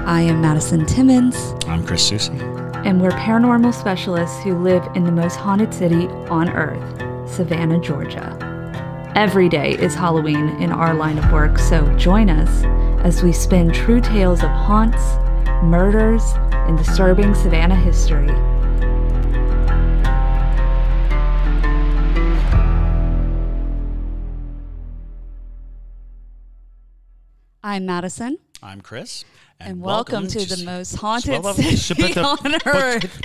I am Madison Timmons. I'm Chris Susie. And we're paranormal specialists who live in the most haunted city on earth, Savannah, Georgia. Every day is Halloween in our line of work, so join us as we spin true tales of haunts, murders, and disturbing Savannah history. I'm Madison. I'm Chris. And welcome to the most haunted city on earth.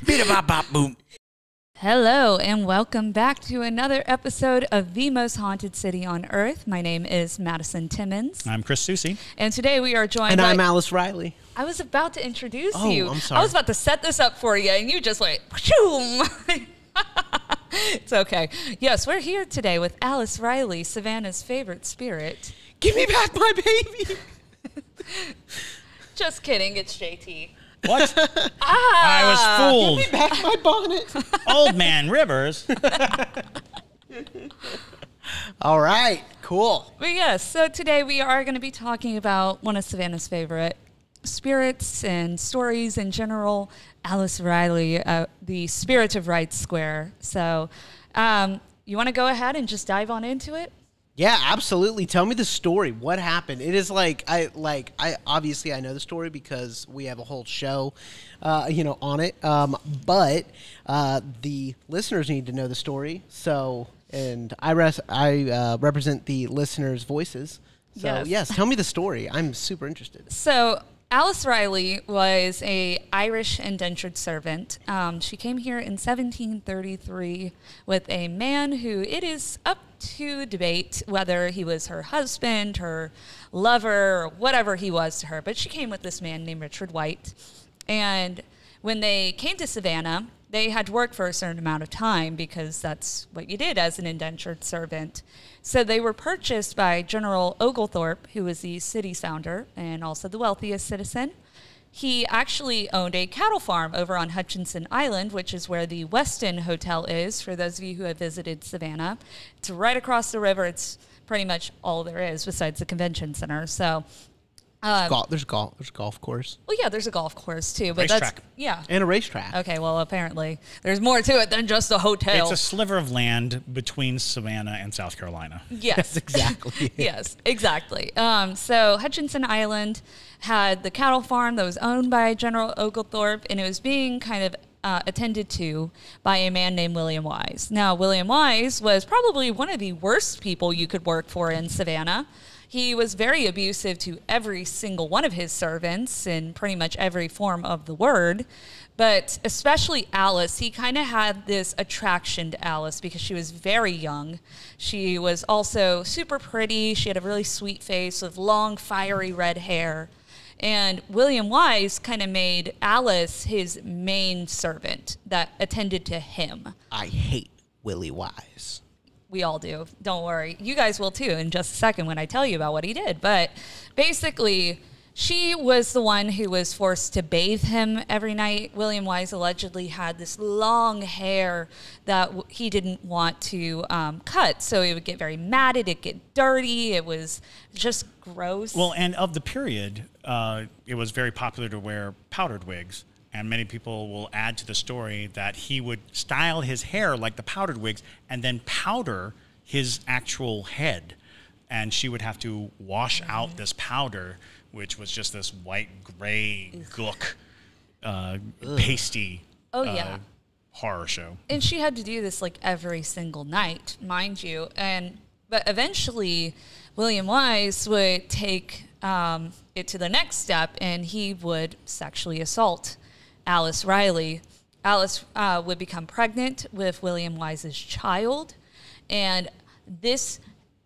Hello, and welcome back to another episode of The Most Haunted City on Earth. My name is Madison Timmons. I'm Chris Susie. And today we are joined by... And I'm Alice Riley. I was about to introduce you. I'm sorry. I was about to set this up for you, and you just went, shoom. It's okay. Yes, we're here today with Alice Riley, Savannah's favorite spirit. Give me back my baby. Just kidding, it's JT. What? I was fooled. Give me back my bonnet. Old man Rivers. All right, cool. But yes, so today we are going to be talking about one of Savannah's favorite spirits and stories in general, Alice Riley, the spirit of Wright Square. So you want to go ahead and just dive on into it? Yeah, absolutely. Tell me the story. What happened? It is I obviously I know the story because we have a whole show, on it. But the listeners need to know the story. So, and I represent the listeners' voices. So yes, tell me the story. I'm super interested. So Alice Riley was an Irish indentured servant. She came here in 1733 with a man who it is up to debate whether he was her husband, her lover, or whatever he was to her. But she came with this man named Richard White. And when they came to Savannah, they had to work for a certain amount of time because that's what you did as an indentured servant. So they were purchased by General Oglethorpe, who was the city's founder and also the wealthiest citizen. He actually owned a cattle farm over on Hutchinson Island, which is where the Westin Hotel is, for those of you who have visited Savannah. It's right across the river. It's pretty much all there is besides the convention center. So there's a golf course. Well, yeah, there's a golf course too, but racetrack. And a racetrack. Okay, well, apparently there's more to it than just a hotel. It's a sliver of land between Savannah and South Carolina. Yes, exactly. Yes, exactly. So Hutchinson Island had the cattle farm that was owned by General Oglethorpe, and it was being kind of attended to by a man named William Wise. Now, William Wise was probably one of the worst people you could work for in Savannah. He was very abusive to every single one of his servants in pretty much every form of the word. But especially Alice, he kind of had this attraction to Alice because she was very young. She was also super pretty. She had a really sweet face with long, fiery red hair. And William Wise kind of made Alice his main servant that attended to him. I hate Willie Wise. We all do. Don't worry. You guys will too in just a second when I tell you about what he did. But basically, she was the one who was forced to bathe him every night. William Wise allegedly had this long hair that he didn't want to cut. So it would get very matted. It'd get dirty. It was just gross. Well, and of the period, it was very popular to wear powdered wigs. And many people will add to the story that he would style his hair like the powdered wigs and then powder his actual head. And she would have to wash out this powder, which was just this white, gray, gook, pasty horror show. And she had to do this like every single night, mind you. But eventually, William Wise would take it to the next step, and he would sexually assault Alice Riley. Alice would become pregnant with William Wise's child, and this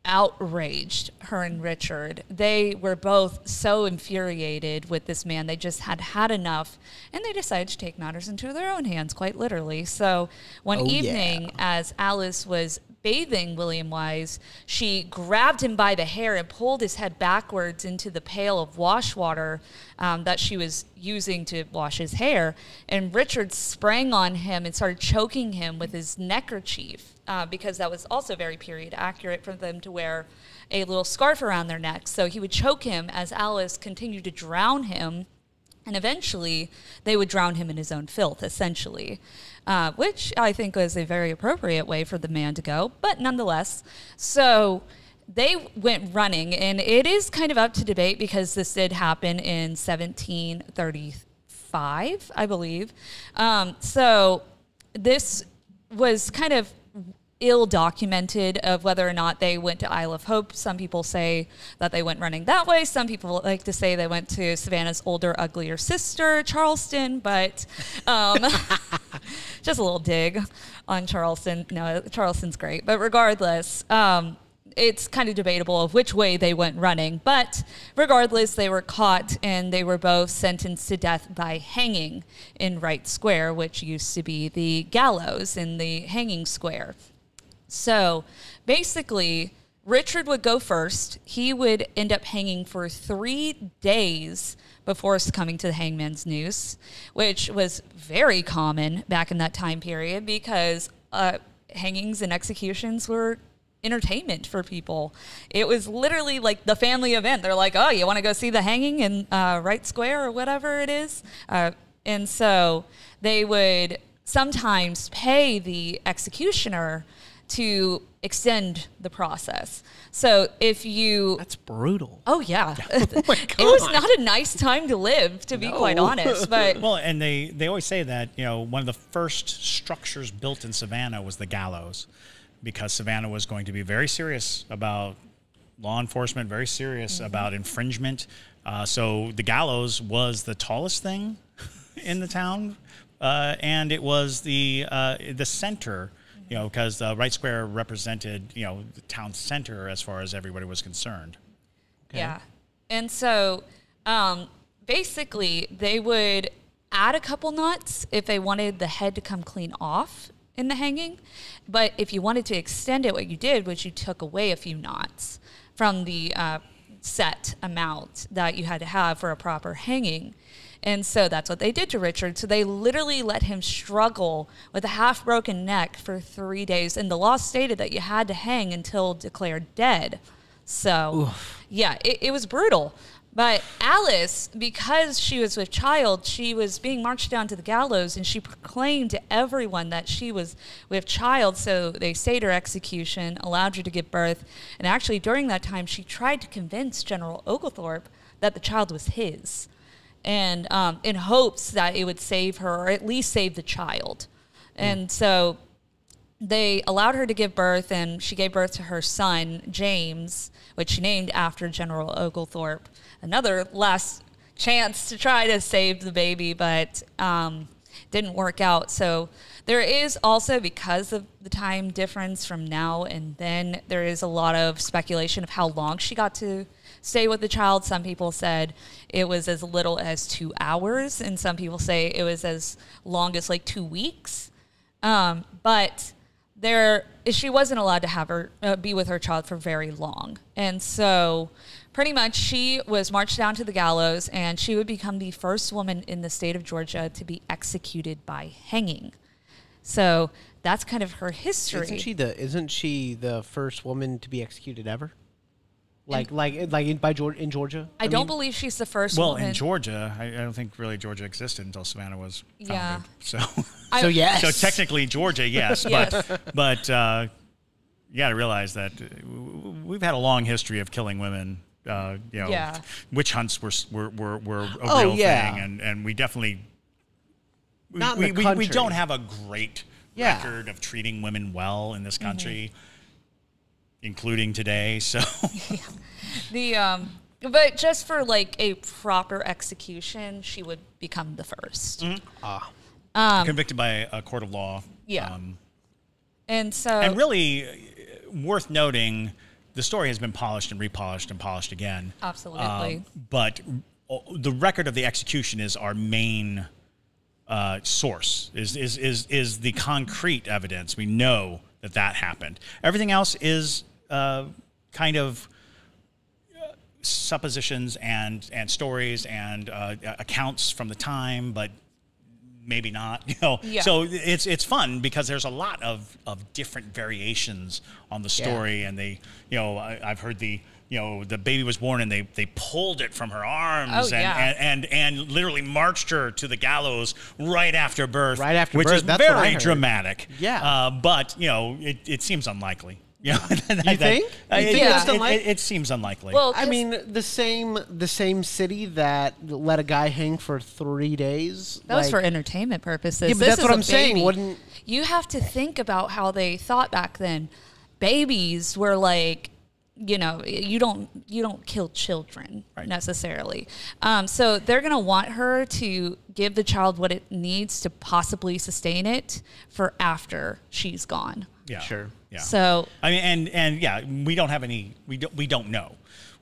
outraged her and Richard. They were both so infuriated with this man. They just had enough, and they decided to take matters into their own hands, quite literally. So one evening, as Alice was bathing William Wise, she grabbed him by the hair and pulled his head backwards into the pail of wash water that she was using to wash his hair. And Richard sprang on him and started choking him with his neckerchief because that was also very period accurate for them to wear a little scarf around their necks. So he would choke him as Alice continued to drown him And eventually, they would drown him in his own filth, essentially, which I think was a very appropriate way for the man to go. But nonetheless, so they went running, and it is kind of up to debate because this did happen in 1735, I believe. So this was kind of ill-documented of whether or not they went to Isle of Hope. Some people say that they went running that way. Some people like to say they went to Savannah's older, uglier sister, Charleston, but just a little dig on Charleston. No, Charleston's great. But regardless, it's kind of debatable of which way they went running. But regardless, they were caught, and they were both sentenced to death by hanging in Wright Square, which used to be the gallows in the hanging square. So basically, Richard would go first. He would end up hanging for 3 days before succumbing to the hangman's noose, which was very common back in that time period because hangings and executions were entertainment for people. It was literally like the family event. They're like, oh, you want to go see the hanging in Wright Square or whatever it is? And so they would sometimes pay the executioner to extend the process. So if you... That's brutal. Oh, yeah. Oh my God. It was not a nice time to live, to be quite honest. But well, and they always say that, one of the first structures built in Savannah was the gallows, because Savannah was going to be very serious about law enforcement, very serious about infringement. So the gallows was the tallest thing in the town, and it was the center, because Wright Square represented, the town center as far as everybody was concerned. Okay. Yeah. And so basically they would add a couple knots if they wanted the head to come clean off in the hanging. But if you wanted to extend it, what you did was you took away a few knots from the set amount that you had to have for a proper hanging. And so that's what they did to Richard. So they literally let him struggle with a half-broken neck for 3 days. And the law stated that you had to hang until declared dead. So, yeah, it was brutal. But Alice, because she was with child, she was being marched down to the gallows, and she proclaimed to everyone that she was with child. So they stayed her execution, allowed her to give birth. And actually, during that time, she tried to convince General Oglethorpe that the child was his, and in hopes that it would save her, or at least save the child. And so they allowed her to give birth, and she gave birth to her son, James, which she named after General Oglethorpe. Another last chance to try to save the baby, but didn't work out. So there is also, because of the time difference from now and then, there is a lot of speculation of how long she got to stay with the child. Some people said it was as little as 2 hours, and some people say it was as long as like 2 weeks. But she wasn't allowed to have her be with her child for very long. And so pretty much she was marched down to the gallows, and she would become the first woman in the state of Georgia to be executed by hanging. So that's kind of her history. Isn't she the first woman to be executed ever? In Georgia? I don't believe she's the first woman. Well, in Georgia, I don't think really Georgia existed until Savannah was founded. Yeah. So yes. So technically Georgia, yes. Yes. But you got to realize that we've had a long history of killing women. Yeah. Witch hunts were a real thing, and we definitely Not in the country. We don't have a great record of treating women well in this country. Including today, so but just for like a proper execution, she would become the first. Convicted by a court of law. Yeah, and really worth noting, the story has been polished and repolished and polished again. Absolutely, but the record of the execution is our main source. Is the concrete evidence. We know that happened. Everything else is kind of suppositions and stories and accounts from the time, but maybe not. Yeah. So it's fun because there's a lot of different variations on the story, and I've heard the the baby was born and they pulled it from her arms and literally marched her to the gallows right after birth. Right after which birth. is That's what I very heard. dramatic. Yeah. But it seems unlikely. You think? You think that's unlikely? It seems unlikely. Well, I mean, the same city that let a guy hang for 3 days. that was for entertainment purposes. Yeah, but This that's is what a I'm saying. baby. Wouldn't You have to think about how they thought back then. Babies were like, you don't kill children necessarily. So they're going to want her to give the child what it needs to possibly sustain it for after she's gone. Yeah. Sure. Yeah. So I mean, and yeah, we don't have any. We don't know.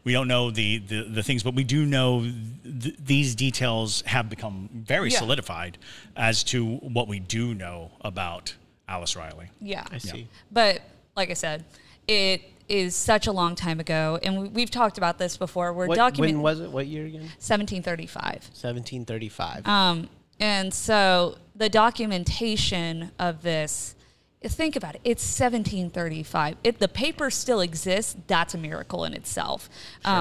We don't know the things, but we do know these details have become very solidified as to what we do know about Alice Riley. yeah, I see. But like I said, it is such a long time ago, and we've talked about this before. We're documenting. When was it? What year again? 1735. 1735. And so the documentation of this, think about it. It's 1735. If the paper still exists, that's a miracle in itself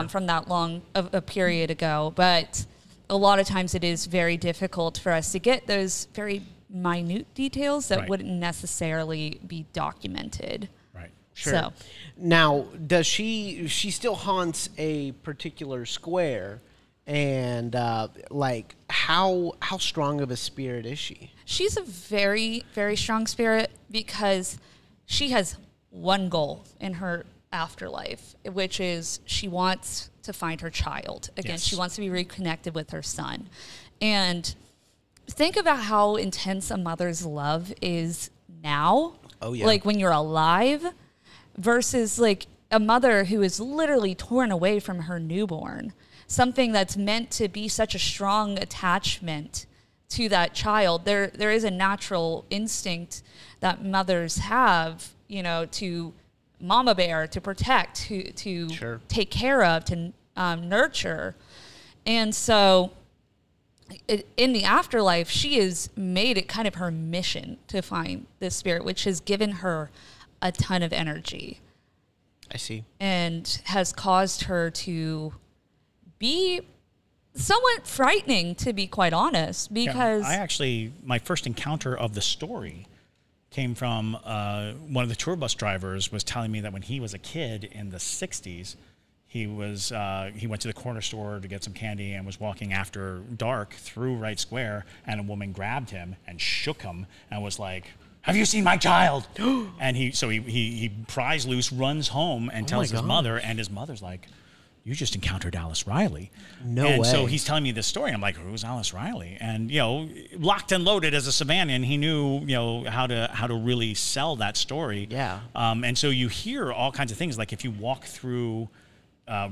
from that long of a period ago. But a lot of times it is very difficult for us to get those very minute details that wouldn't necessarily be documented. Right. Sure. So, Now, does she still haunts a particular square, and like how strong of a spirit is she? she's a very, very strong spirit because she has one goal in her afterlife, which is she wants to find her child. Again, Yes. she wants to be reconnected with her son. And think about how intense a mother's love is now. Oh, yeah. Like when you're alive versus like a mother who is literally torn away from her newborn. Something that's meant to be such a strong attachment to that child. There is a natural instinct that mothers have, to mama bear, to protect, to Sure. take care of, to nurture. And so in the afterlife, she has made it kind of her mission to find this spirit, which has given her a ton of energy I see. and has caused her to be somewhat frightening, to be quite honest, because My first encounter of the story came from one of the tour bus drivers was telling me that when he was a kid in the 60s, he went to the corner store to get some candy and was walking after dark through Wright Square, and a woman grabbed him and shook him and was like, "Have you seen my child?" And he pries loose, runs home, and tells his God. mother, and his mother's like, "You just encountered Alice Riley." No and way. so he's telling me this story. I'm like, "Who's Alice Riley?" And locked and loaded as a Savannian, he knew how to really sell that story. Yeah. And so you hear all kinds of things, like if you walk through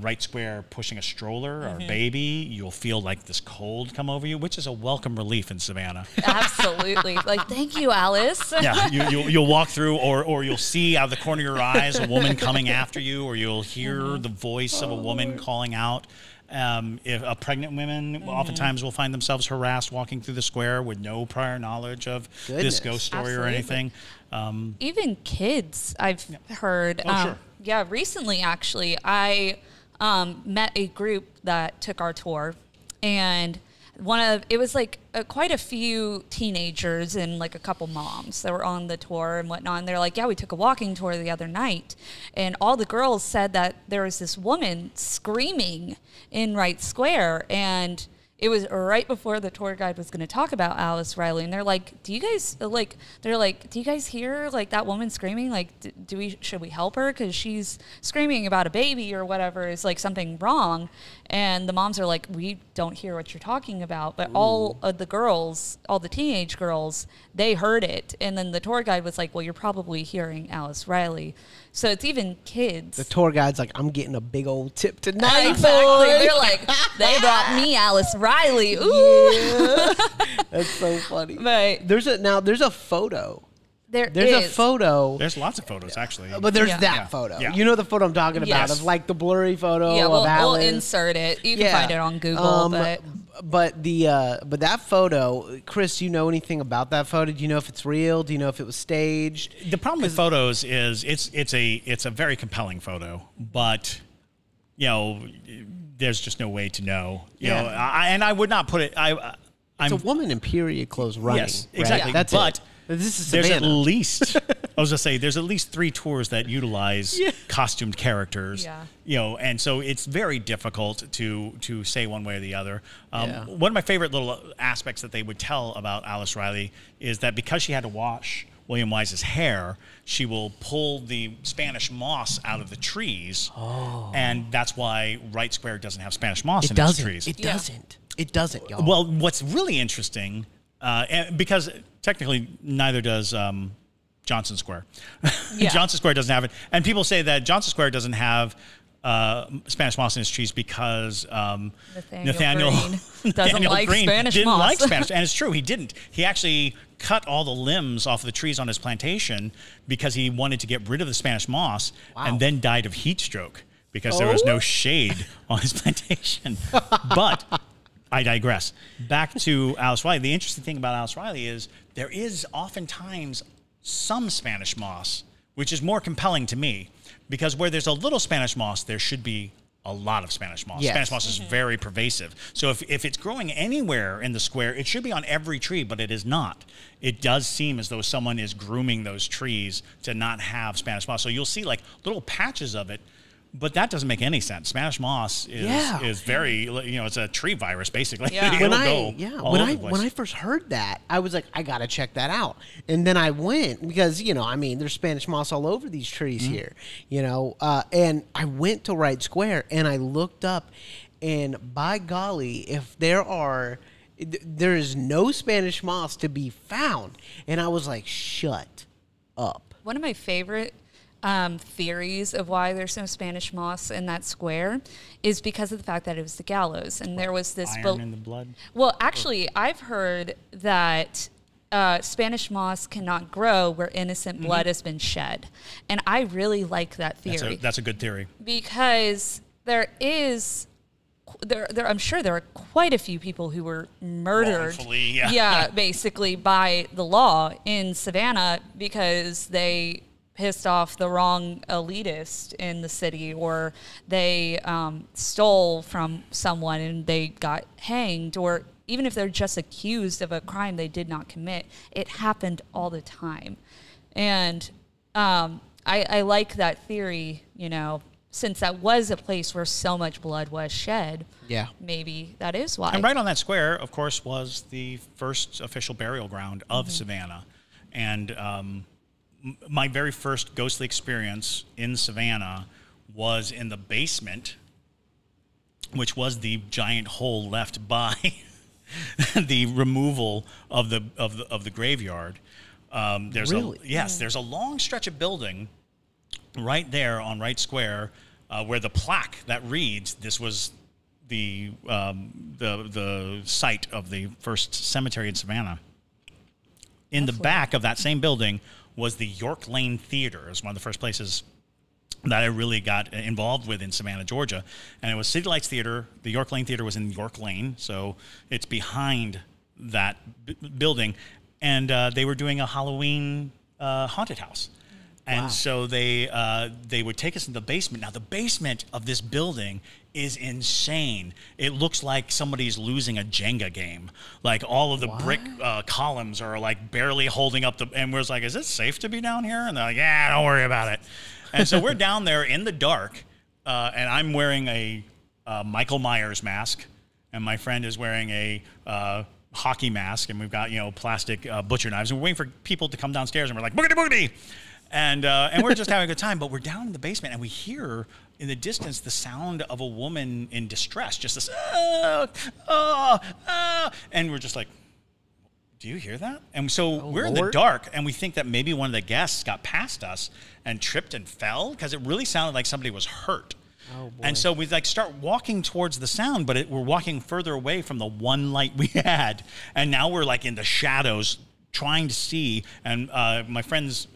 Wright Square pushing a stroller or a baby, you'll feel like this cold come over you, which is a welcome relief in Savannah. absolutely, like, thank you, Alice. Yeah, you'll walk through, or you'll see out of the corner of your eyes a woman coming after you, or you'll hear the voice of a woman calling out. If a pregnant woman oftentimes will find themselves harassed walking through the square with no prior knowledge of Goodness. this ghost story or Absolutely. anything. Even kids, I've heard. Oh, sure. Yeah, recently, actually, I met a group that took our tour, and it was like quite a few teenagers and like a couple moms that were on the tour and whatnot. And they're like, yeah, we took a walking tour the other night, and all the girls said that there was this woman screaming in Wright Square, and it was right before the tour guide was going to talk about Alice Riley, and they're like, "Do you guys hear like that woman screaming? Like, should we help her because she's screaming about a baby or whatever? Is like something wrong?" And the moms are like, "We don't hear what you're talking about." But all of the girls, all the teenage girls, they heard it, and then the tour guide was like, "Well, you're probably hearing Alice Riley." So it's even kids. The tour guide's like, "I'm getting a big old tip tonight." Exactly. boy." They're like, they brought me Alice Riley. Ooh. Yeah. That's so funny. But There's a photo. there's There's a photo. There's lots of photos, actually. But there's Yeah. that Yeah. photo. Yeah. You know the photo I'm talking about, Yes. of like the blurry photo Yeah, of we'll Alice. insert it. You can find it on Google. But that photo, Chris, do you know anything about that photo? Do you know if it's real? Do you know if it was staged? The problem with photos is it's a very compelling photo, but there's just no way to know. Yeah. And I would not put it. It's a woman in period clothes running. Yes, right? exactly. That's but this is there's Savannah. at least I was gonna say there's at least 3 tours that utilize costumed characters. Yeah. And so it's very difficult to say one way or the other. Yeah. One of my favorite little aspects that they would tell about Alice Riley is that because she had to wash William Wise's hair, she will pull the Spanish moss out of the trees, and that's why Wright Square doesn't have Spanish moss in its trees. It doesn't. It doesn't, y'all. Well, what's really interesting, because technically neither does Johnson Square. Yeah. Johnson Square doesn't have it. And people say that Johnson Square doesn't have Spanish moss in its trees because Nathaniel Green doesn't like Green Spanish didn't moss. like Spanish. And it's true, he didn't. He actually cut all the limbs off the trees on his plantation because he wanted to get rid of the Spanish moss and then died of heat stroke because there was no shade on his plantation. But I digress. Back to Alice Riley. The interesting thing about Alice Riley is there is oftentimes some Spanish moss, which is more compelling to me, because where there's a little Spanish moss, there should be a lot of Spanish moss. Yes. Spanish moss is very pervasive. So if it's growing anywhere in the square, it should be on every tree, but it is not. It does seem as though someone is grooming those trees to not have Spanish moss. So you'll see like little patches of it, but that doesn't make any sense. Spanish moss is very, it's a tree virus basically. Yeah. when I first heard that, I was like, I gotta check that out. And then I went because there's Spanish moss all over these trees here, and I went to Wright Square and I looked up, and by golly, if there is no Spanish moss to be found, and I was like, shut up. One of my favorite theories of why there's no Spanish moss in that square is because of the fact that it was the gallows, and there was this iron in the blood. Well, actually, I've heard that Spanish moss cannot grow where innocent blood has been shed, and I really like that theory. That's a good theory because there is. I'm sure there are quite a few people who were murdered, wrongfully, basically by the law in Savannah because they pissed off the wrong elitist in the city, or they stole from someone and they got hanged, or even if they're just accused of a crime they did not commit, it happened all the time. And I like that theory, since that was a place where so much blood was shed. Yeah. Maybe that is why. And right on that square, of course, was the first official burial ground of Savannah. And my very first ghostly experience in Savannah was in the basement, which was the giant hole left by the removal of the graveyard. There's a long stretch of building right there on Wright Square where the plaque that reads this was the site of the first cemetery in Savannah. In the back of that same building was the York Lane Theater. It was one of the first places that I really got involved with in Savannah, Georgia. And it was City Lights Theater. The York Lane Theater was in York Lane, so it's behind that building. And they were doing a Halloween haunted house. And so they would take us into the basement. Now, the basement of this building is insane. It looks like somebody's losing a Jenga game. Like all of the brick columns are like barely holding up and we're like, is it safe to be down here? And they're like, yeah, don't worry about it. And so we're down there in the dark, and I'm wearing a Michael Myers mask, and my friend is wearing a hockey mask, and we've got plastic butcher knives, and we're waiting for people to come downstairs, and we're like, boogity boogity. And we're just having a good time, but we're down in the basement, and we hear in the distance the sound of a woman in distress, just this, and we're just like, do you hear that? And so we're in the dark, and we think that maybe one of the guests got past us and tripped and fell, because it really sounded like somebody was hurt. Oh, boy. And so we start walking towards the sound, but we're walking further away from the one light we had, and now we're in the shadows trying to see, and my friend's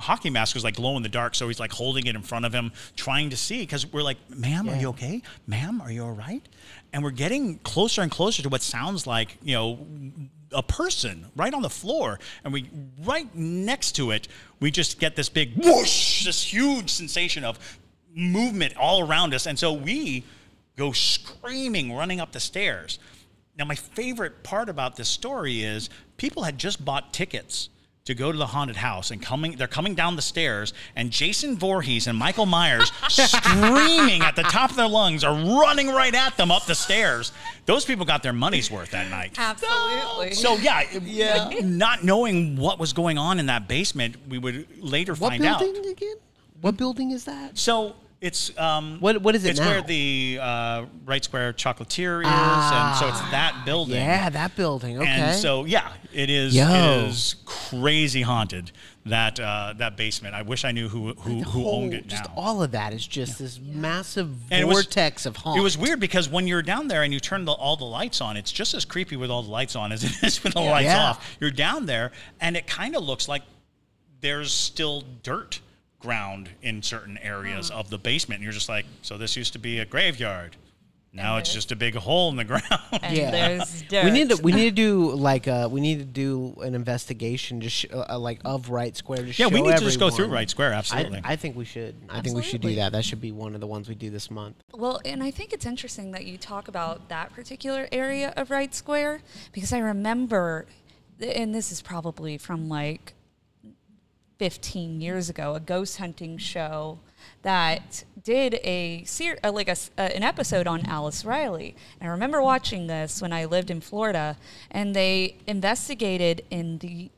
hockey mask was glow in the dark, so he's holding it in front of him, trying to see, because we're like, ma'am, are you okay? Ma'am, are you all right? And we're getting closer and closer to what sounds like, a person right on the floor, and we right next to it, we just get this big whoosh, this huge sensation of movement all around us. And so we go screaming, running up the stairs. Now, my favorite part about this story is people had just bought tickets to go to the haunted house, and they're coming down the stairs, and Jason Voorhees and Michael Myers, screaming at the top of their lungs, are running right at them up the stairs. Those people got their money's worth that night. Absolutely. So yeah, not knowing what was going on in that basement, we would later find out. What building again? What building is that? So it's what is it it's now? where the Wright Square chocolatier is, and so it's that building. Yeah, that building. Okay. And so it is crazy haunted, that basement. I wish I knew who owned it now. Just all of that is just this massive And vortex of haunt. It was weird because when you're down there and you turn all the lights on, it's just as creepy with all the lights on as it is with the lights off. You're down there, and it kind of looks like there's still dirt ground in certain areas of the basement. And you're just like, so this used to be a graveyard. Now it's just a big hole in the ground. And there's dirt. We need to do an investigation just of Wright Square. To show we need to just go everyone. through Wright Square. Absolutely. I think we should. I think we should do that. That should be one of the ones we do this month. Well, and I think it's interesting that you talk about that particular area of Wright Square, because I remember, and this is probably from like 15 years ago, a ghost hunting show that did an episode on Alice Riley. And I remember watching this when I lived in Florida, and they investigated in the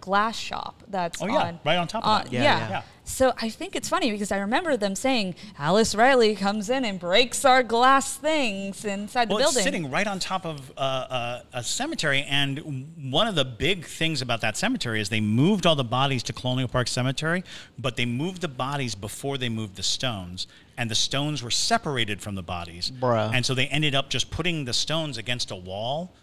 glass shop that's right on top of that. Yeah. So I think it's funny because I remember them saying Alice Riley comes in and breaks our glass things inside the building. It's sitting right on top of a cemetery, and one of the big things about that cemetery is they moved all the bodies to Colonial Park Cemetery, but they moved the bodies before they moved the stones, and the stones were separated from the bodies. Bruh. And so they ended up just putting the stones against a wall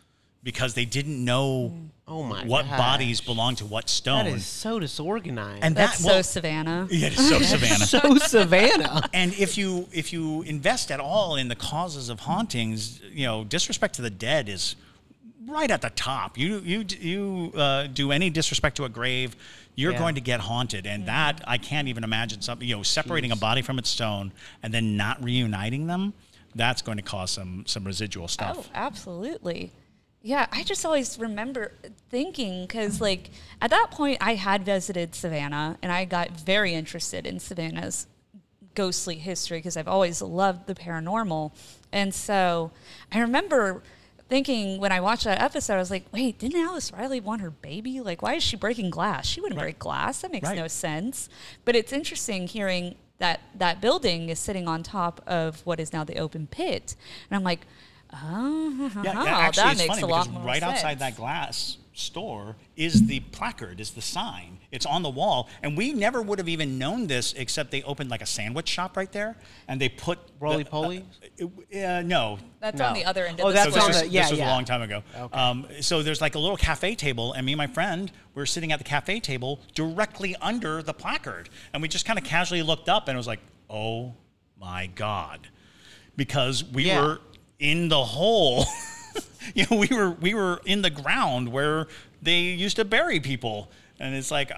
because they didn't know what bodies belonged to what stone. That is so disorganized. And That's so Savannah. Yeah, it's so Savannah. So Savannah. And if you invest at all in the causes of hauntings, disrespect to the dead is right at the top. You do any disrespect to a grave, you're going to get haunted, and that I can't even imagine something. Separating a body from its stone and then not reuniting them, that's going to cause some residual stuff. Oh, absolutely. Yeah, I just always remember thinking, because at that point I had visited Savannah, and I got very interested in Savannah's ghostly history because I've always loved the paranormal. And so I remember thinking when I watched that episode, I was like, wait, didn't Alice Riley want her baby? Why is she breaking glass? She wouldn't break glass. That makes no sense. But it's interesting hearing that building is sitting on top of what is now the open pit. And I'm like, actually, that it's makes funny a lot because more right sense. outside that glass store is the placard, is the sign. It's on the wall, and we never would have even known this except they opened like a sandwich shop right there, and they put Roly Poly. No, That's on the other end of the that's square. on This was a long time ago. Okay. So there's like a little cafe table, and me and my friend were sitting at the cafe table directly under the placard, and we just kind of casually looked up, and it was like, oh my God, because we were in the hole. We were in the ground where they used to bury people, and it's like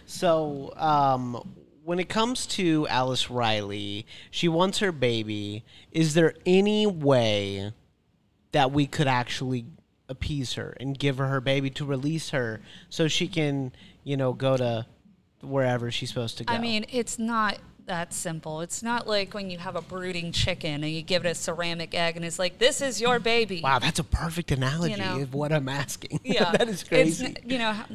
So, when it comes to Alice Riley, she wants her baby. Is there any way that we could actually appease her and give her baby to release her so she can, go to wherever she's supposed to go? I mean, it's not that simple. It's not like when you have a brooding chicken and you give it a ceramic egg and it's like, this is your baby. Wow, that's a perfect analogy of what I'm asking. Yeah. That is crazy.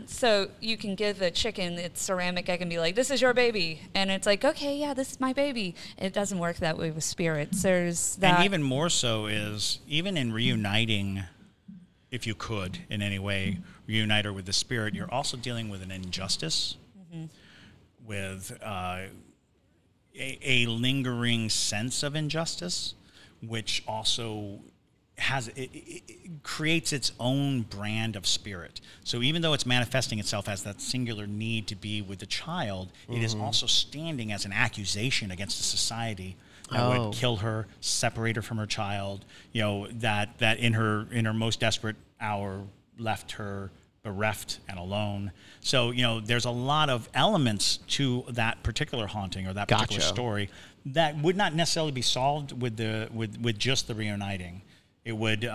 So you can give a chicken its ceramic egg and be like, this is your baby. And it's like, okay, yeah, this is my baby. It doesn't work that way with spirits. There's that. And even more so is, even in reuniting, if you could in any way reunite her with the spirit, you're also dealing with an injustice, with a lingering sense of injustice, which also it creates its own brand of spirit. So even though it's manifesting itself as that singular need to be with the child, it is also standing as an accusation against a society that would kill her, separate her from her child, that in her most desperate hour left her bereft and alone. So, there's a lot of elements to that particular haunting or that particular story that would not necessarily be solved with just the reuniting. It would,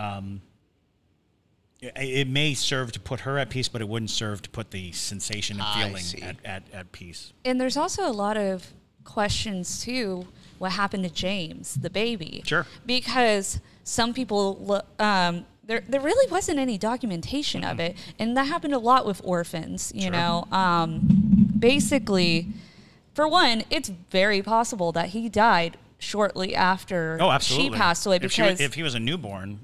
it may serve to put her at peace, but it wouldn't serve to put the sensation and feeling at peace. And there's also a lot of questions too. What happened to James, the baby? Sure. Because some people, there really wasn't any documentation of it, and that happened a lot with orphans. You know, basically, for one, it's very possible that he died shortly after she passed away, because if he was a newborn,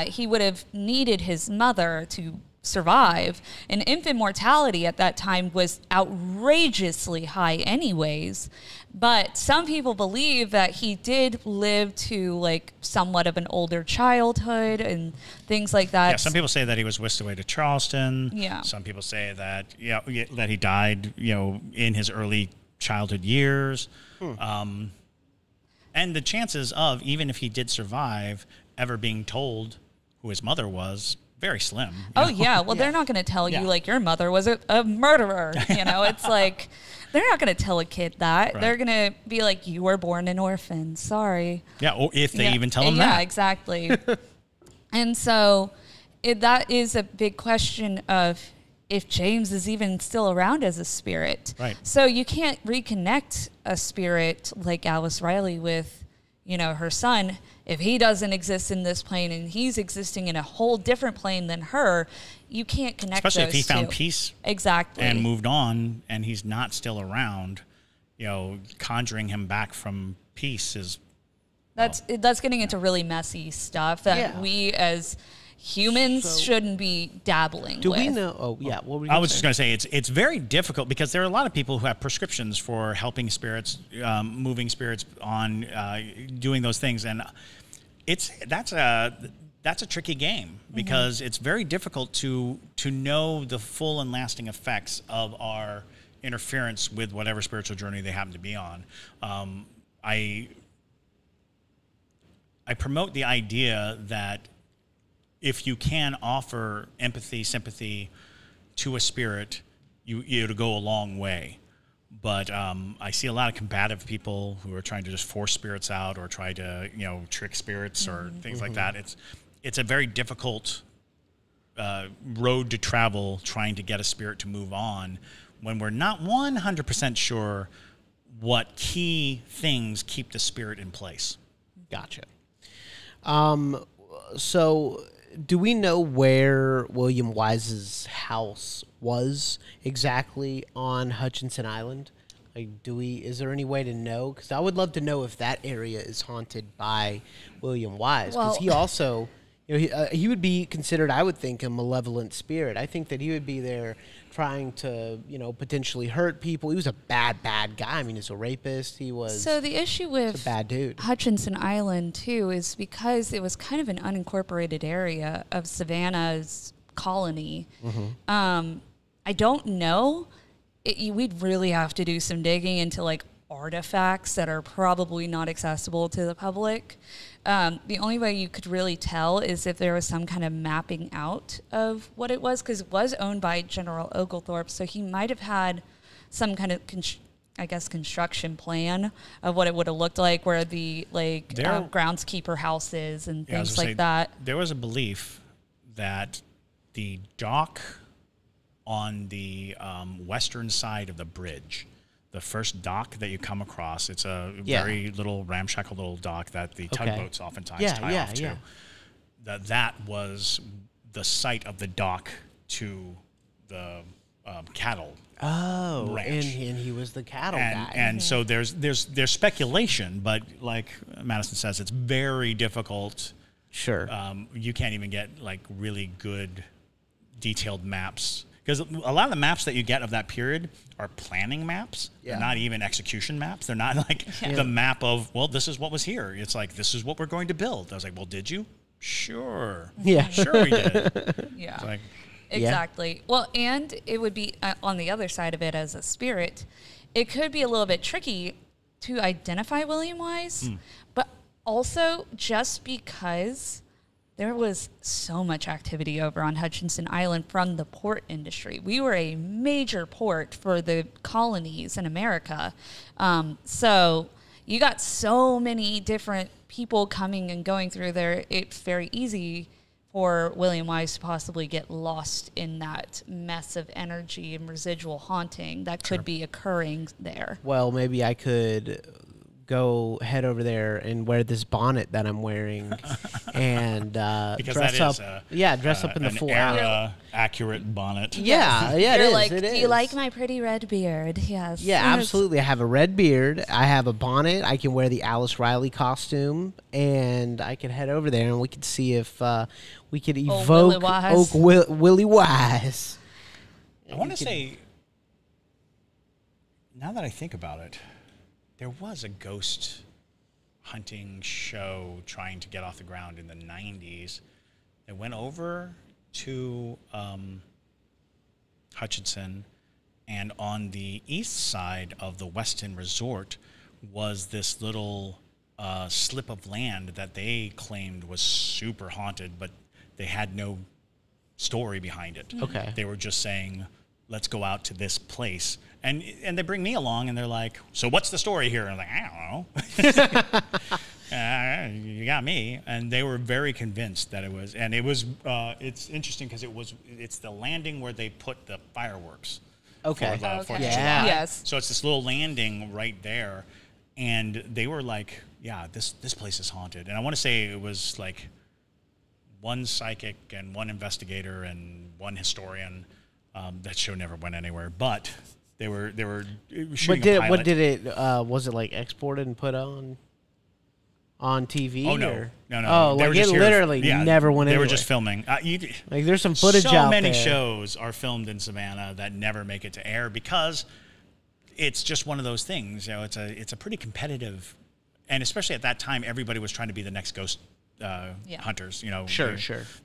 he would have needed his mother to survive. And infant mortality at that time was outrageously high anyways. But some people believe that he did live to like somewhat of an older childhood and things like that. Yeah, some people say that he was whisked away to Charleston. Yeah. Some people say that that he died, in his early childhood years. And the chances of, even if he did survive, ever being told who his mother was, very slim. Oh, yeah. Well, they're not going to tell you, like, your mother was a murderer. It's like, they're not going to tell a kid that. Right. They're going to be like, you were born an orphan. Sorry. Yeah, or if they even tell them that. Yeah, exactly. And so that is a big question of if James is even still around as a spirit. Right. So you can't reconnect a spirit like Alice Riley with, her son. If he doesn't exist in this plane and he's existing in a whole different plane than her, you can't connect Especially those if he found two. peace Exactly. and moved on and he's not still around, conjuring him back from peace is... That's getting into really messy stuff that we as humans shouldn't be dabbling with. Do we know? Oh, yeah. What were you I was just going to say it's very difficult because there are a lot of people who have prescriptions for helping spirits, moving spirits on, doing those things, and that's a tricky game because it's very difficult to know the full and lasting effects of our interference with whatever spiritual journey they happen to be on. I promote the idea that if you can offer empathy, sympathy to a spirit, it'll go a long way. But I see a lot of combative people who are trying to just force spirits out or try to, trick spirits or things like that. It's a very difficult road to travel trying to get a spirit to move on when we're not 100% sure what key things keep the spirit in place. Gotcha. So do we know where William Wise's house was exactly on Hutchinson Island? Like, is there any way to know? Because I would love to know if that area is haunted by William Wise. Because he also, he would be considered, I would think, a malevolent spirit. I think that he would be there trying to, potentially hurt people. He was a bad guy. I mean, he's a rapist. He was. So the issue with a bad dude. Hutchinson Island too is because it was kind of an unincorporated area of Savannah's colony. I don't know. We'd really have to do some digging into like artifacts that are probably not accessible to the public. The only way you could really tell is if there was some kind of mapping out of what it was, because it was owned by General Oglethorpe, so he might have had some kind of construction plan of what it would have looked like, where the groundskeeper houses and things like that. There was a belief that the dock on the western side of the bridge, the first dock that you come across, it's a very little ramshackle little dock that the tugboats oftentimes tie off to. That was the site of the dock to the cattle ranch. And he was the cattle guy. And so there's speculation, but like Madison says, it's very difficult. Sure. You can't even get like really good detailed maps. Because a lot of the maps that you get of that period are planning maps. They're not even execution maps. They're not like the map of, well, this is what was here. It's like, this is what we're going to build. I was like, well, did you? Sure. Yeah. Sure we did. Yeah. Like, exactly. Well, and it would be on the other side of it as a spirit. It could be a little bit tricky to identify William Wise, but also just because there was so much activity over on Hutchinson Island from the port industry. We were a major port for the colonies in America. So you got so many different people coming and going through there. It's very easy for William Wise to possibly get lost in that mess of energy and residual haunting that could be occurring there. Well, maybe I could go head over there and wear this bonnet that I'm wearing and dress up. Dress up in the full era accurate bonnet. Yeah, You're it is. like, It do is. you like my pretty red beard? Yes. Yeah, absolutely. I have a red beard. I have a bonnet. I can wear the Alice Riley costume, and I can head over there and we could see if we could evoke Willie Wise. I want to say, now that I think about it, there was a ghost hunting show trying to get off the ground in the 90s. They went over to Hutchinson, and on the east side of the Westin Resort was this little slip of land that they claimed was super haunted, but they had no story behind it. Okay. They were just saying, let's go out to this place. And they bring me along, and they're like, so what's the story here? And I'm like, I don't know. You got me. And they were very convinced that it was. And it was, it's interesting because it's the landing where they put the fireworks. Okay. For the 4th of July. Yes. So it's this little landing right there. And they were like, yeah, this place is haunted. And I want to say it was like one psychic and one investigator and one historian. That show never went anywhere, but they were shooting a pilot. What did it? Was it like exported and put on TV? Oh, no. Or? No. Oh, like it literally never went anywhere. They were just filming. Like there's some footage out there. So many shows are filmed in Savannah that never make it to air because it's just one of those things. You know, it's a pretty competitive, and especially at that time, everybody was trying to be the next ghost hunters. You know, Sure.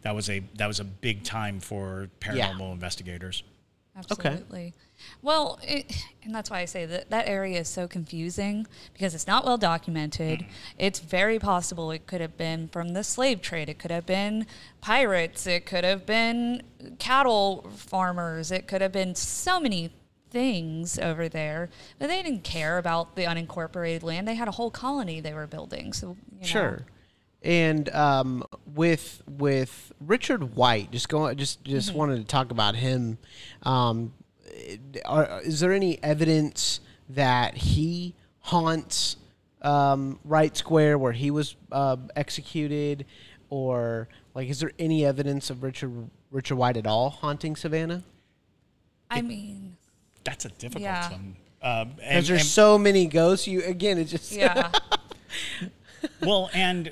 That was a big time for paranormal investigators. Absolutely. Okay. Well, and that's why I say that area is so confusing because it's not well documented. It's very possible it could have been from the slave trade. It could have been pirates. It could have been cattle farmers. It could have been so many things over there. But they didn't care about the unincorporated land. They had a whole colony they were building. So Sure. And with Richard White, just wanted to talk about him. Is there any evidence that he haunts Wright Square where he was executed, or like is there any evidence of Richard White at all haunting Savannah? I mean, that's a difficult one. Because there's so many ghosts. It's just Well, and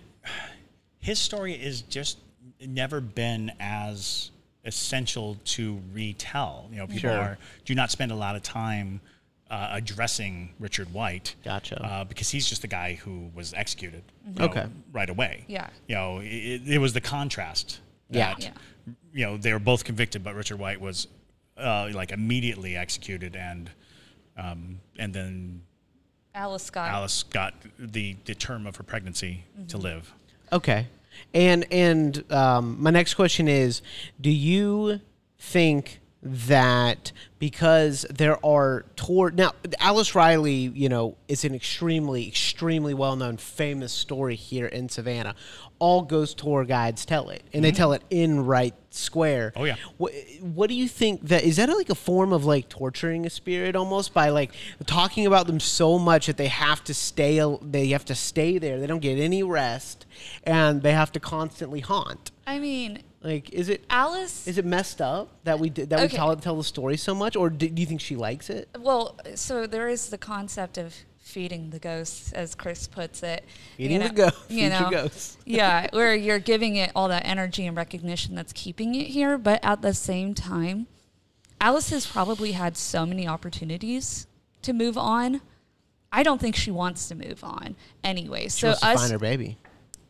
his story is just never been as essential to retell. You know, people do not spend a lot of time addressing Richard White. Gotcha. Because he's just the guy who was executed. Right away. Yeah. You know, it was the contrast. That, you know, they were both convicted, but Richard White was like immediately executed, and then Alice got the term of her pregnancy to live. Okay. And my next question is, do you think that because there are now Alice Riley, you know, is an extremely well-known famous story here in Savannah. All ghost tour guides tell it, and they tell it in Wright Square. Oh yeah. What do you think is that like a form of like torturing a spirit almost by like talking about them so much that they have to stay there. They don't get any rest, and they have to constantly haunt. I mean, like, is it messed up that we tell the story so much, or do you think she likes it? Well, so there is the concept of feeding the ghosts, as Chris puts it. Feeding the ghosts. Feed your ghosts. Yeah, where you're giving it all that energy and recognition that's keeping it here, but at the same time, Alice has probably had so many opportunities to move on. I don't think she wants to move on anyway. She wants to find her baby.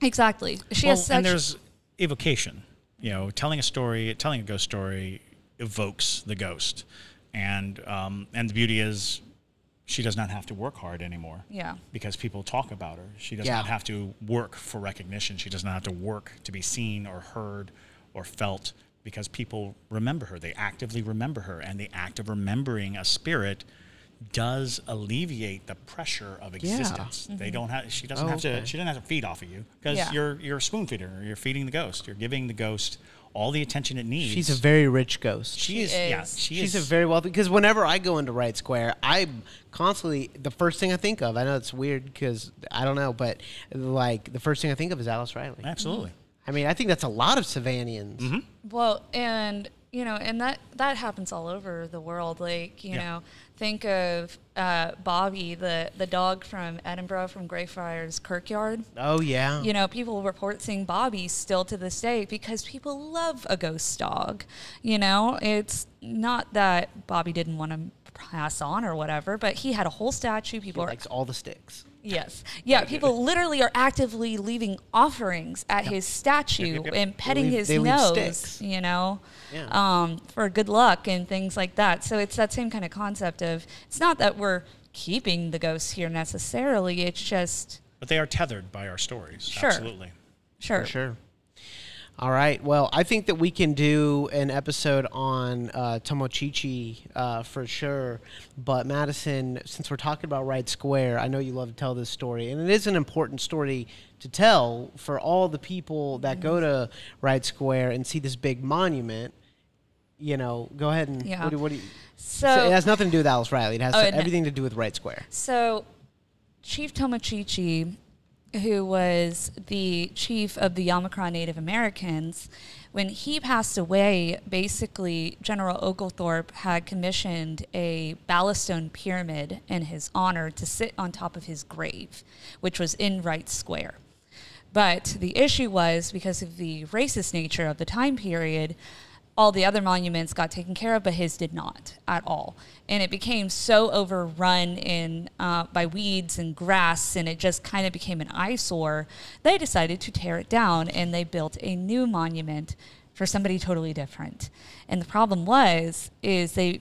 Exactly. And there's evocation. You know, telling a ghost story evokes the ghost, and the beauty is, she does not have to work hard anymore. Yeah. Because people talk about her. She does Yeah. not have to work for recognition. She does not have to work to be seen or heard or felt, because people remember her. They actively remember her. And the act of remembering a spirit does alleviate the pressure of existence. They don't have. She doesn't have to. She doesn't have to feed off of you, because Yeah. you're a spoon feeder. Or you're feeding the ghost. You're giving the ghost all the attention it needs. She's a very rich ghost. She is. Yeah, She's a very wealthy, because whenever I go into Wright Square, I'm constantly, the first thing I think of, I know it's weird because I don't know, but like the first thing I think of is Alice Riley. Absolutely. I mean, I think that's a lot of Savannians. Well, and and that happens all over the world. Like, you know, think of Bobby, the dog from Edinburgh, from Greyfriars Kirkyard. Oh, yeah. You know, people report seeing Bobby still to this day because people love a ghost dog. You know, it's not that Bobby didn't want to pass on or whatever, but he had a whole statue. People He likes all the sticks. Yes. Yeah, people literally are actively leaving offerings at his statue and petting his they leave nose, sticks. you know, Yeah. for good luck and things like that. So it's that same kind of concept of, it's not that we're keeping the ghosts here necessarily, it's just... But they are tethered by our stories. Sure. Absolutely. Sure. For sure. All right. Well, I think that we can do an episode on Tomochichi for sure. But Madison, since we're talking about Wright Square, I know you love to tell this story, and it is an important story to tell for all the people that go to Wright Square and see this big monument. You know, go ahead and what do you? So it has nothing to do with Alice Riley. It has everything to do with Wright Square. So Chief Tomochichi, who was the chief of the Yamakra Native Americans, when he passed away, basically General Oglethorpe had commissioned a ballaststone pyramid in his honor to sit on top of his grave, which was in Wright Square. But the issue was, because of the racist nature of the time period, all the other monuments got taken care of, but his did not at all. And it became so overrun by weeds and grass, and it just kind of became an eyesore. They decided to tear it down, and they built a new monument for somebody totally different. And the problem is they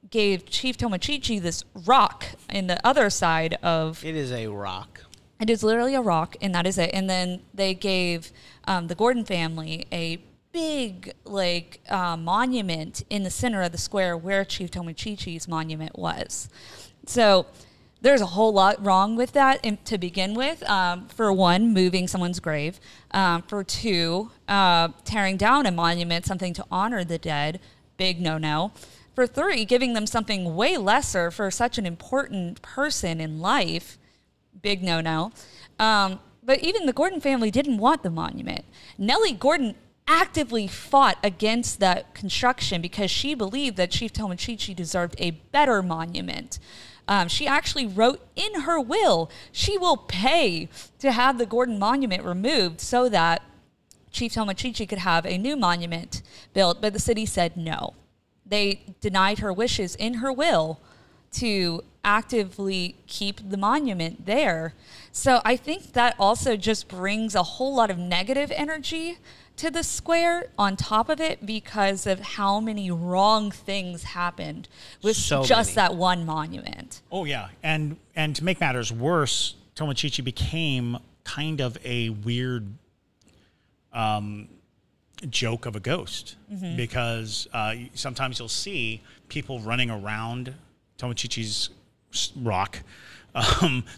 gave Chief Tomochichi this rock in the other side of... It is a rock. It is literally a rock, and that is it. And then they gave the Gordon family a big monument in the center of the square where Chief Tomochichi's monument was. So there's a whole lot wrong with that to begin with. For one, moving someone's grave. For two, tearing down a monument, something to honor the dead, big no-no. For three, giving them something way lesser for such an important person in life, big no-no. But even the Gordon family didn't want the monument. Nellie Gordon actively fought against that construction because she believed that Chief Tomochichi deserved a better monument. She actually wrote in her will she will pay to have the Gordon monument removed so that Chief Tomochichi could have a new monument built, but the city said no. They denied her wishes in her will to actively keep the monument there. So I think that also just brings a whole lot of negative energy to the square on top of it because of how many wrong things happened with that one monument. Oh, yeah. And to make matters worse, Tomochichi became kind of a weird joke of a ghost because sometimes you'll see people running around Tomochichi's rock.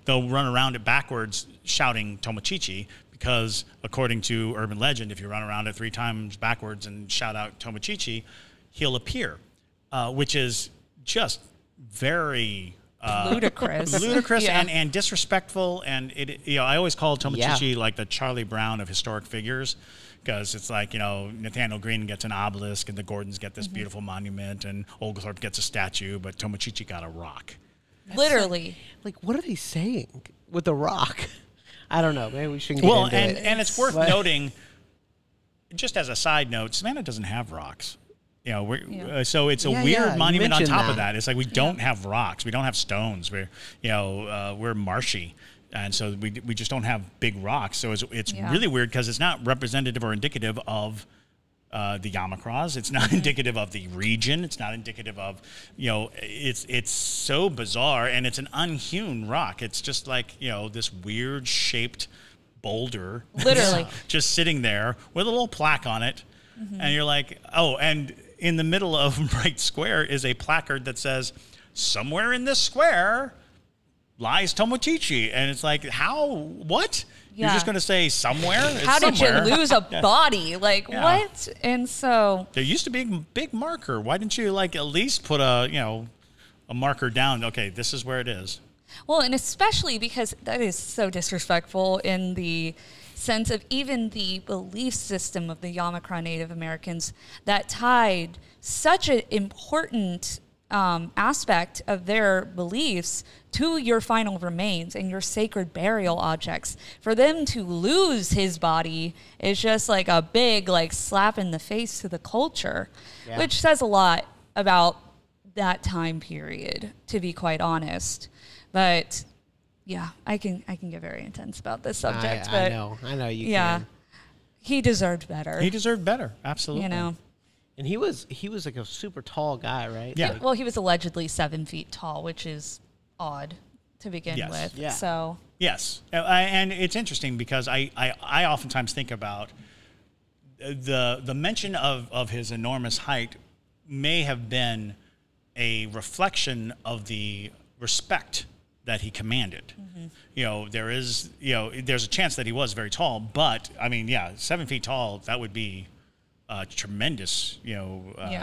They'll run around it backwards shouting Tomochichi, because according to urban legend, if you run around it 3 times backwards and shout out Tomochichi, he'll appear, which is just very ludicrous and disrespectful. And I always call Tomochichi like the Charlie Brown of historic figures, because it's like, Nathaniel Green gets an obelisk and the Gordons get this beautiful monument and Oglethorpe gets a statue, but Tomochichi got a rock. Literally. Like, what are they saying with the rock? I don't know. Maybe we shouldn't get into it. And it's worth noting, just as a side note, Savannah doesn't have rocks. So it's a weird monument on top of that. It's like we don't have rocks. We don't have stones. We're marshy. And so we just don't have big rocks. So it's really weird because it's not representative or indicative of the Yamacross. It's not indicative of the region. It's not indicative of, it's so bizarre, and it's an unhewn rock. It's just like, this weird shaped boulder. Literally. Just sitting there with a little plaque on it. And you're like, oh, and in the middle of Wright Square is a placard that says, somewhere in this square lies Tomochichi. And it's like, how? What? Yeah. You're just going to say somewhere? How did you lose a body? Like, Yeah. what? And so... There used to be a big marker. Why didn't you, at least put a marker down? Okay, this is where it is. Well, and especially because that is so disrespectful in the sense of even the belief system of the Yamakra Native Americans that tied such an important aspect of their beliefs to your final remains and your sacred burial objects. For them to lose his body is just like a big slap in the face to the culture, which says a lot about that time period, to be quite honest. But yeah, I can get very intense about this subject. I but know you yeah, can. he deserved better. He deserved better, absolutely. And he was like a super tall guy, right? Yeah. Well, he was allegedly 7 feet tall, which is odd to begin Yes. with. Yeah. So Yes, and it's interesting because I oftentimes think about the mention of his enormous height may have been a reflection of the respect that he commanded. There's a chance that he was very tall, but 7 feet tall, that would be tremendous,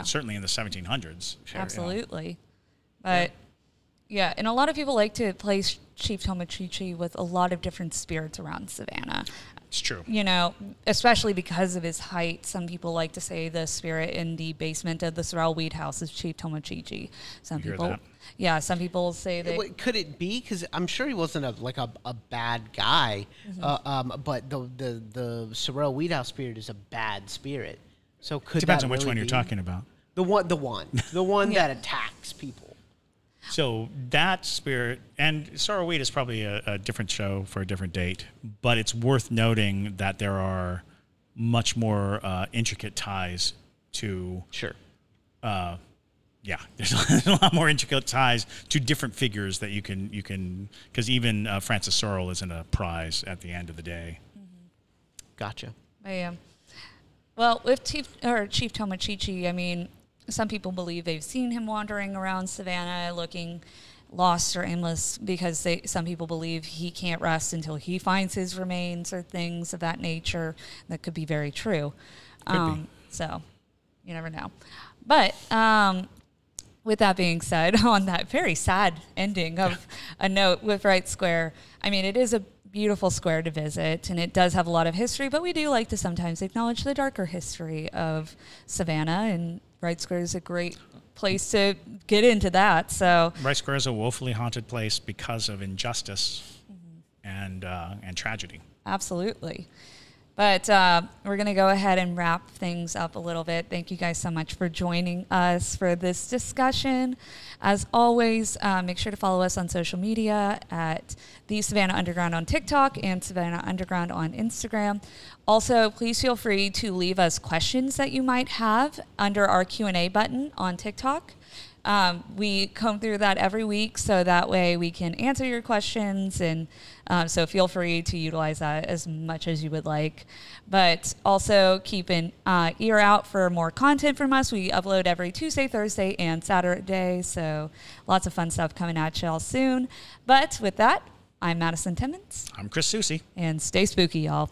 certainly in the 1700s. absolutely. But yeah, and a lot of people like to place Chief Tomochichi with a lot of different spirits around Savannah. It's true. Especially because of his height. Some people like to say the spirit in the basement of the Sorrel Weed House is Chief Tomochichi. Some hear people, that. yeah, some people say that. Wait, could it be? Because I'm sure he wasn't a bad guy, but the Sorrel Weed House spirit is a bad spirit. So could Depends that on which really one you're be? talking about. The one Yeah. that attacks people. So that spirit, and Sorrow Weed is probably a different show for a different date, but it's worth noting that there are much more intricate ties to... Sure. There's a lot more intricate ties to different figures that you can, because even Francis Sorrell isn't a prize at the end of the day. Gotcha. Well, with Chief Tomochichi, some people believe they've seen him wandering around Savannah looking lost or aimless because some people believe he can't rest until he finds his remains or things of that nature. That could be very true. Could be. So you never know. But with that being said, on that very sad ending of a note with Wright Square, it is a beautiful square to visit, and it does have a lot of history, but we do like to sometimes acknowledge the darker history of Savannah, and Wright Square is a great place to get into that. So Wright Square is a woefully haunted place because of injustice and tragedy. Absolutely. But we're going to go ahead and wrap things up a little bit. Thank you guys so much for joining us for this discussion. As always, make sure to follow us on social media at The Savannah Underground on TikTok and Savannah Underground on Instagram. Also, please feel free to leave us questions that you might have under our Q&A button on TikTok. We comb through that every week, so that way we can answer your questions, and so feel free to utilize that as much as you would like. But also keep an ear out for more content from us. We upload every Tuesday, Thursday, and Saturday, so lots of fun stuff coming at y'all soon. But with that, I'm Madison Timmons. I'm Chris Soucy. And stay spooky, y'all.